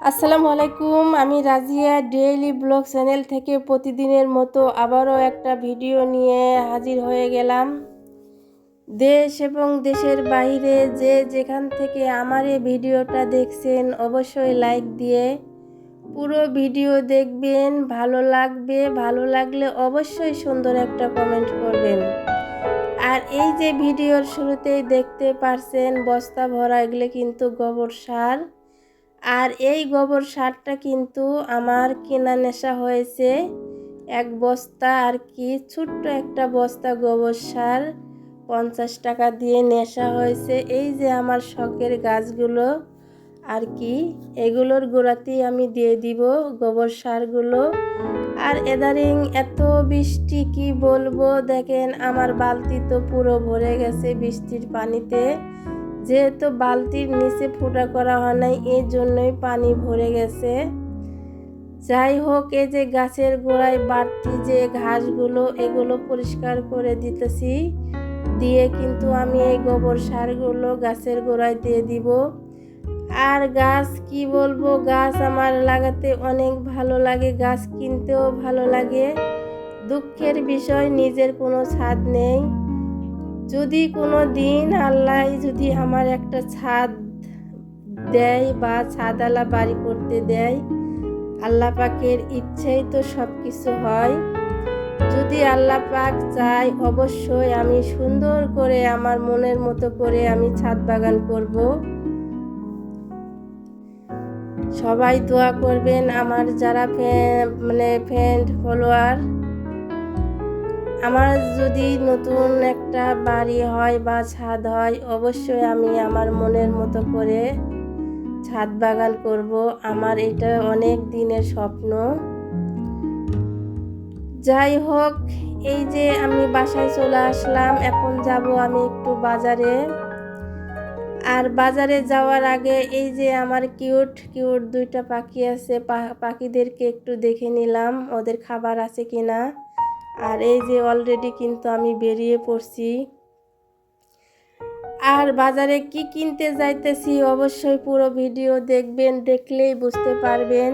আসসালামু আলাইকুম। আমি রাজিয়া ডেইলি ব্লগ চ্যানেল থেকে প্রতিদিনের মতো আবারও একটা ভিডিও নিয়ে হাজির হয়ে গেলাম। দেশ এবং দেশের বাইরে যে যেখান থেকে আমার এই ভিডিওটা দেখছেন অবশ্যই লাইক দিয়ে পুরো ভিডিও দেখবেন। ভালো লাগবে, ভালো লাগলে অবশ্যই সুন্দর একটা কমেন্ট করবেন। আর এই যে ভিডিওর শুরুতেই দেখতে পারছেন বস্তা ভরা, এগুলো কিন্তু গোবর সার। আর এই গোবর সারটা কিন্তু আমার কেনা নেশা হয়েছে। এক বস্তা আর কি, ছোট্ট একটা বস্তা গোবর সার 50 টাকা দিয়ে নেশা হয়েছে। এই যে আমার শখের গাছগুলো আর কি, এগুলোর গোড়াতেই আমি দিয়ে দিব গোবর সারগুলো। আর এদারিং এত বৃষ্টি কি বলবো, দেখেন আমার বালতি তো পুরো ভরে গেছে বৃষ্টির পানিতে। যেহেতু বালতির নিচে ফুটা করা হয় নাই, এই জন্যই পানি ভরে গেছে। যাই হোক, এই যে গাছের গোড়ায় বাড়তি যে ঘাসগুলো, এগুলো পরিষ্কার করে দিতেছি। দিয়ে কিন্তু আমি এই গোবর সারগুলো গাছের গোড়ায় দিয়ে দিব। আর গাছ কি বলবো, গাছ আমার লাগাতে অনেক ভালো লাগে, গাছ কিনতেও ভালো লাগে। দুঃখের বিষয় নিজের কোনো ছাদ নেই। যদি কোনো দিন আল্লাহ যদি আমার একটা ছাদ দেয় বা ছাদওয়ালা বাড়ি করতে দেয়, আল্লাহ পাকের ইচ্ছেই তো সব কিছু হয়। যদি আল্লাহ পাক চায় অবশ্যই আমি সুন্দর করে আমার মনের মতো করে আমি ছাদ বাগান করব। সবাই দোয়া করবেন, আমার যারা ফ্রেন্ড ফলোয়ার। আমার যদি নতুন একটা বাড়ি হয় বা ছাদ হয়, অবশ্যই আমি আমার মনের মতো করে ছাদ বাগান করব। আমার এটা অনেক দিনের স্বপ্ন। যাই হোক, এই যে আমি বাসায় চলে আসলাম, এখন যাব আমি একটু বাজারে। আর বাজারে যাওয়ার আগে এই যে আমার কিউট কিউট দুইটা পাখি আছে, পাখিদেরকে একটু দেখে নিলাম ওদের খাবার আছে কিনা। আর এই যে অলরেডি কিন্তু আমি বেরিয়ে পড়ছি। আর বাজারে কি কিনতে যাইতেছি অবশ্যই পুরো ভিডিও দেখবেন, দেখলেই বুঝতে পারবেন।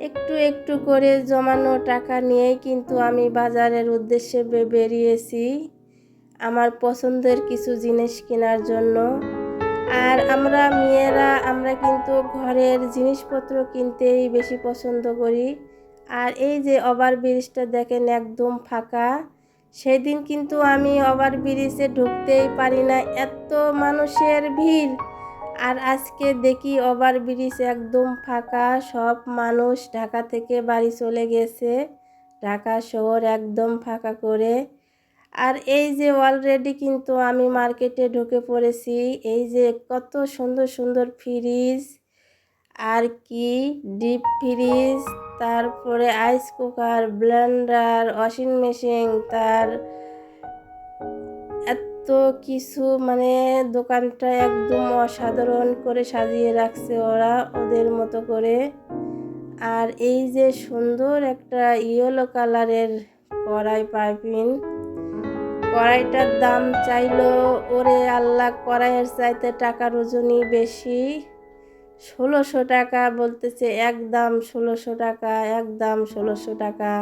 একটু একটু করে জমানো টাকা নিয়েই কিন্তু আমি বাজারের উদ্দেশ্যে বেরিয়েছি আমার পছন্দের কিছু জিনিস কেনার জন্য। আর আমরা মেয়েরা আমরা কিন্তু ঘরের জিনিসপত্র কিনতেই বেশি পছন্দ করি। আর এই যে ওভারব্রিজটা দেখেন একদম ফাঁকা। সেদিন কিন্তু আমি ওভারব্রিজে ঢুকতেই পারি না, এত মানুষের ভিড়। আর আজকে দেখি ওভারব্রিজ একদম ফাঁকা, সব মানুষ ঢাকা থেকে বাড়ি চলে গেছে, ঢাকা শহর একদম ফাঁকা করে। আর এই যে অলরেডি কিন্তু আমি মার্কেটে ঢুকে পড়েছি। এই যে কত সুন্দর সুন্দর ফ্রিজ আর কি, ডিপ ফ্রিজ, তারপরে আইস কুকার, ব্লেন্ডার, ওয়াশিং মেশিন, তার এত কিছু, দোকানটা একদম অসাধারণ করে সাজিয়ে রাখছে ওরা ওদের মতো করে। আর এই যে সুন্দর একটা ইয়েলো কালারের কড়াই পাইপিং, কড়াইটার দাম চাইলো ওরে আল্লাহ, কড়াইয়ের চাইতে টাকার ওজনই বেশি। 1600 টাকা বলতেছে, একদম 1600 টাকা, একদম 1600 টাকা।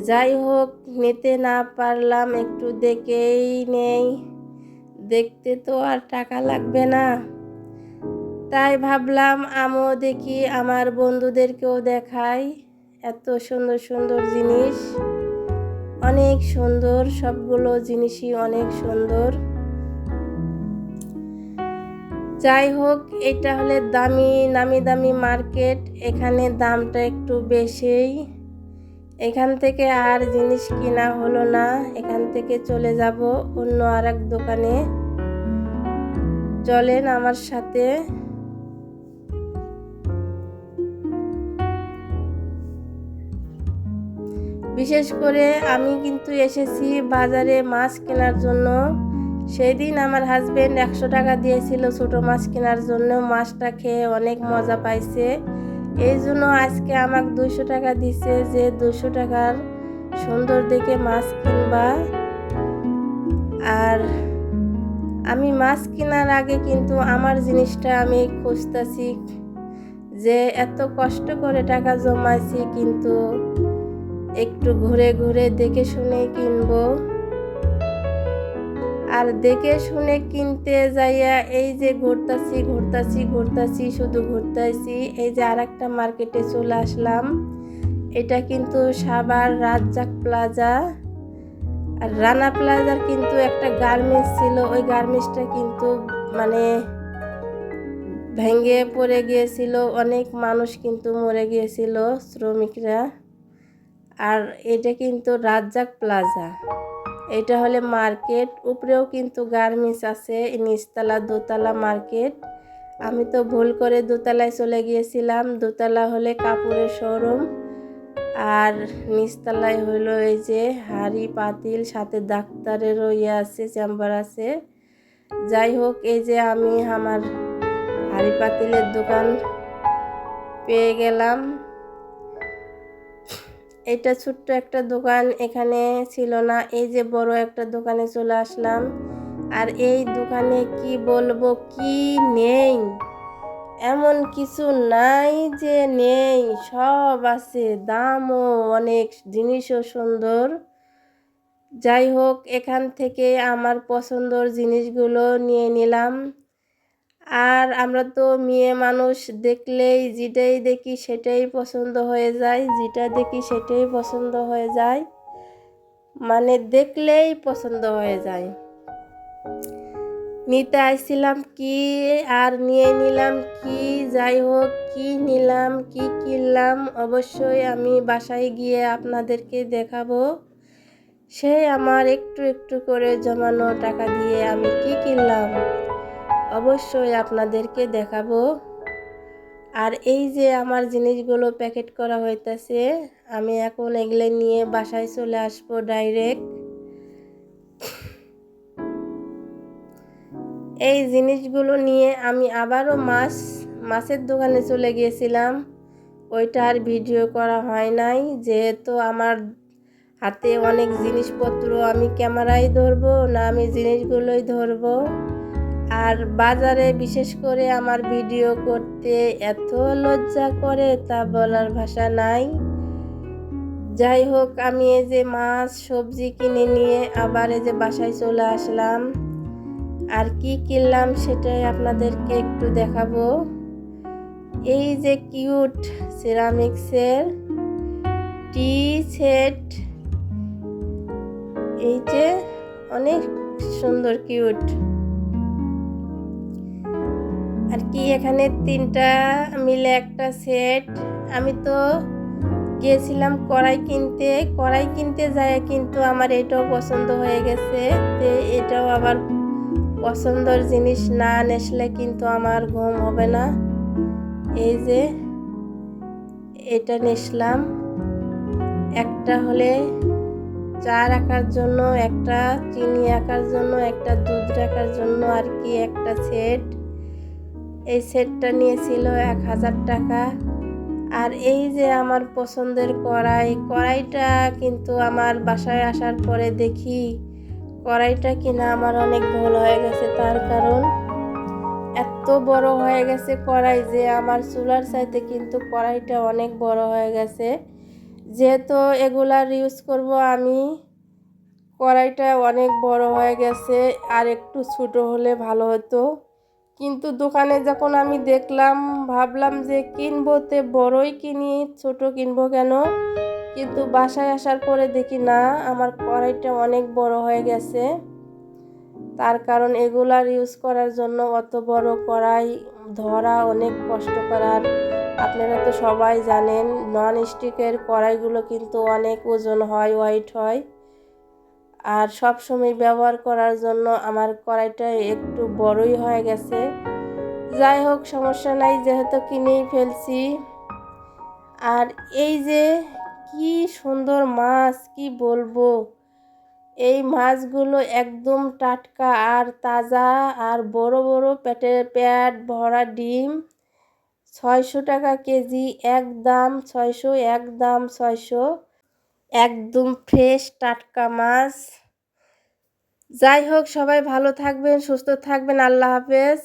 যাই হোক, নিতে না পারলাম, একটু দেখেই নেই, দেখতে তো আর টাকা লাগবে না। তাই ভাবলাম আমিও দেখি, আমার বন্ধুদেরকেও দেখাই। এত সুন্দর সুন্দর জিনিস, অনেক সুন্দর, সবগুলো জিনিসই অনেক সুন্দর। যাই হোক, এটা হলে নামি দামি মার্কেট, এখানে দামটা একটু বেশিই। এখান থেকে আর জিনিস কিনা হলো না, এখান থেকে চলে যাব অন্য আর এক দোকানে। চলেন আমার সাথে। বিশেষ করে আমি কিন্তু এসেছি বাজারে মাছ কেনার জন্য। সেই দিন আমার হাজবেন্ড 100 টাকা দিয়েছিল ছোট মাছ কেনার জন্য, মাছটা খেয়ে অনেক মজা পাইছে। এই জন্য আজকে আমাকে 200 টাকা দিছে যে 200 টাকার সুন্দর দেখে মাছ কিনবা। আর আমি মাছ কেনার আগে কিন্তু আমার জিনিসটা আমি খুঁজতেছি যে এত কষ্ট করে টাকা জমাইছি, কিন্তু একটু ঘুরে ঘুরে দেখে শুনে কিনবো। আর দেখে শুনে কিনতে যাইয়া এই যে ঘুরতাছি, শুধু ঘুরতাছি। এই যে আরেকটা মার্কেটে চলে আসলাম। এটা কিন্তু সাভার রাজ্জাক প্লাজা। আর রানা প্লাজার কিন্তু একটা গার্মেন্টস ছিল, ওই গার্মেন্টসটা কিন্তু মানে ভেঙে পড়ে গিয়েছিল, অনেক মানুষ কিন্তু মরে গিয়েছিল, শ্রমিকরা। আর এটা কিন্তু রাজ্জাক প্লাজা, এটা হলে মার্কেট, উপরেও কিন্তু গার্মেন্টস আছে, নিচতলা দোতলা মার্কেট। আমি তো ভুল করে দোতলায় চলে গিয়েছিলাম। দোতলা হলে কাপড়ের শোরুম, আর নিচতলায় হলো এই যে হাঁড়ি পাতিল, সাথে ডাক্তারেরও আছে, চেম্বার আছে। যাই হোক, এই যে আমি আমার হাঁড়ি পাতিলের দোকান পেয়ে গেলাম। এটা ছোট্ট একটা দোকান এখানে ছিল না, এই যে বড় একটা দোকানে চলে আসলাম। আর এই দোকানে কি বলবো, কি নেই এমন কিছু নাই যে নেই, সব আছে, দামও অনেক, জিনিসও সুন্দর। যাই হোক, এখান থেকে আমার পছন্দের জিনিসগুলো নিয়ে নিলাম। আর আমরা তো মেয়ে মানুষ, দেখলেই যেটাই দেখি সেটাই পছন্দ হয়ে যায়, যেটা দেখি সেটাই পছন্দ হয়ে যায়, মানে দেখলেই পছন্দ হয়ে যায়। নিতে আইছিলাম কি আর নিয়ে নিলাম কি। যাই হোক, কি নিলাম কি কিনলাম অবশ্যই আমি বাসায় গিয়ে আপনাদেরকে দেখাবো। সেই আমার একটু একটু করে জমানো টাকা দিয়ে আমি কি কিনলাম অবশ্যই আপনাদেরকে দেখাবো। আর এই যে আমার জিনিসগুলো প্যাকেট করা হইতেছে, আমি এখন এগুলো নিয়ে বাসায় চলে আসবো ডাইরেক্ট। এই জিনিসগুলো নিয়ে আমি আবারও মাছের দোকানে চলে গিয়েছিলাম। ওইটা আর ভিডিও করা হয় নাই, যেহেতু আমার হাতে অনেক জিনিসপত্র, আমি ক্যামেরায় ধরবো না, আমি জিনিসগুলোই ধরবো। আর বাজারে বিশেষ করে আমার ভিডিও করতে এত লজ্জা করে, তা বলার ভাষা নাই। যাই হোক, আমি এই যে মাছ সবজি কিনে নিয়ে আবার এই যে বাসায় চলে আসলাম। আর কি কিনলাম সেটাই আপনাদেরকে একটু দেখাবো। এই যে কিউট সিরামিক্সের টি সেট, এই যে অনেক সুন্দর কিউট। আর কি এখানে 3টা মিলে একটা সেট। আমি তো গিয়েছিলাম কড়াই কিনতে যায়, কিন্তু আমার এটাও পছন্দ হয়ে গেছে। তো এটাও আবার পছন্দের জিনিস না নেসলে কিন্তু আমার ঘুম হবে না। এই যে এটা নিলাম, একটা হলে চা রাখার জন্য, একটা চিনি রাখার জন্য, একটা দুধ রাখার জন্য, আর কি একটা সেট। এই সেটটা নিয়েছিল 1000 টাকা। আর এই যে আমার পছন্দের কড়াইটা কিন্তু আমার বাসায় আসার পরে দেখি কড়াইটা কিনা আমার অনেক ভুল হয়ে গেছে। তার কারণ এত বড় হয়ে গেছে কড়াই, যে আমার চুলার চাইতে কিন্তু কড়াইটা অনেক বড় হয়ে গেছে। যেহেতু এগুলার ইউজ করব আমি, কড়াইটা অনেক বড় হয়ে গেছে, আর একটু ছোট হলে ভালো হতো। কিন্তু দোকানে যখন আমি দেখলাম, ভাবলাম যে কিনবো তে বড়ই কিনি, ছোট কিনবো কেন। কিন্তু বাসায় আসার পরে দেখি না, আমার কড়াইটা অনেক বড় হয়ে গেছে। তার কারণ এগুলার ইউজ করার জন্য অত বড় কড়াই ধরা অনেক কষ্টকর। আর আপনারা তো সবাই জানেন, নন স্টিকের কড়াইগুলো কিন্তু অনেক ওজন হয়, ওয়েট হয়। আর সব সময় ব্যবহার করার জন্য আমার কড়াইটা একটু বড়ই হয়ে গেছে। যাই হোক, সমস্যা নাই, যেহেতু কিনেই ফেলছি। আর এই যে কি সুন্দর মাছ, কি বলবো, এই মাছগুলো একদম টাটকা আর তাজা, আর বড় বড় পেট ভরা ডিম। 600 টাকা কেজি, একদম 600, একদম 600, একদম ফ্রেশ টাটকা মাছ। যাই হোক, সবাই ভালো থাকবেন, সুস্থ থাকবেন, আল্লাহ হাফেজ।